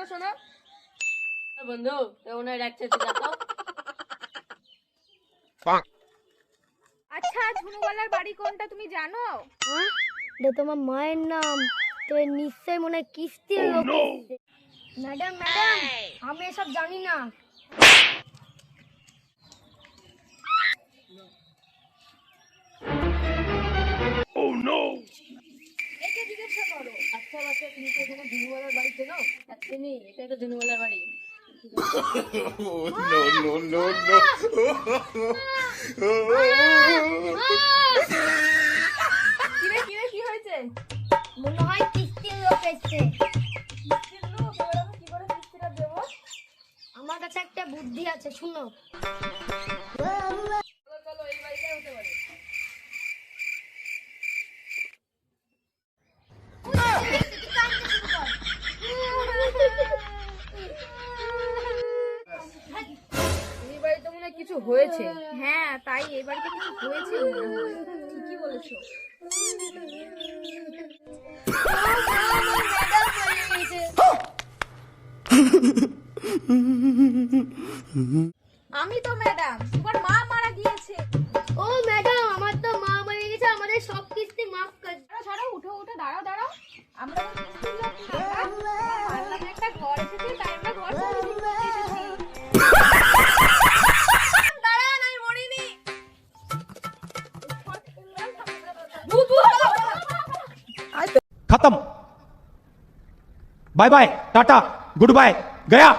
শোনো শোনো বন্ধু, ওনার ডাকছে দেখাও। আচ্ছা, ঝুনুবালার বাড়ি কোনটা তুমি জানো? এটা তোমার মায়ের নাম, তো নিশ্চয় মনে হয় কিস্তির লোক এসেছে। ম্যাডাম ম্যাডাম, আমি এসব জানি না। একে জিজ্ঞাসা করো। আচ্ছা বাচ্চা, তুমি তো এখানে ঝুনুওয়ালার বাড়ি চেনো? চিনি, এটা তো ঝুনুওয়ালার বাড়ি। কিরে কিরে কি হয়েছে? মনে হয় কিস্তির লোক এসেছে। কিস্তির লোক? এবার আমি কি করে কিস্তিটা দেবো? আমার কাছে একটা বুদ্ধি আছে, শুনো। চলো চলো, এই বাড়িটাই হতে পারে। এই বাড়িতে মনে হয় কিছু হয়েছে। হ্যাঁ, তাই এই বাড়িতে কিছু হয়েছে মনে হয়। ঠিকই বলেছো। আমি তো ম্যাডাম, তোমার মা মারা গিয়েছে। ও ম্যাডাম, আমার তো মা মরে গেছে, আমাদের সব কিস্তি মাফ করে। ছাড়ো, উঠো উঠো, দাঁড়াও দাঁড়াও। আমরা তো কিস্তির লোক না, মার নামে একটা ঘর এসেছে, তাই আমরা ঘর সার্ভিসিং করতে এসেছি। দাঁড়ান, আমি মরিনি। खत्म। Bye bye, ta-ta, goodbye, गया।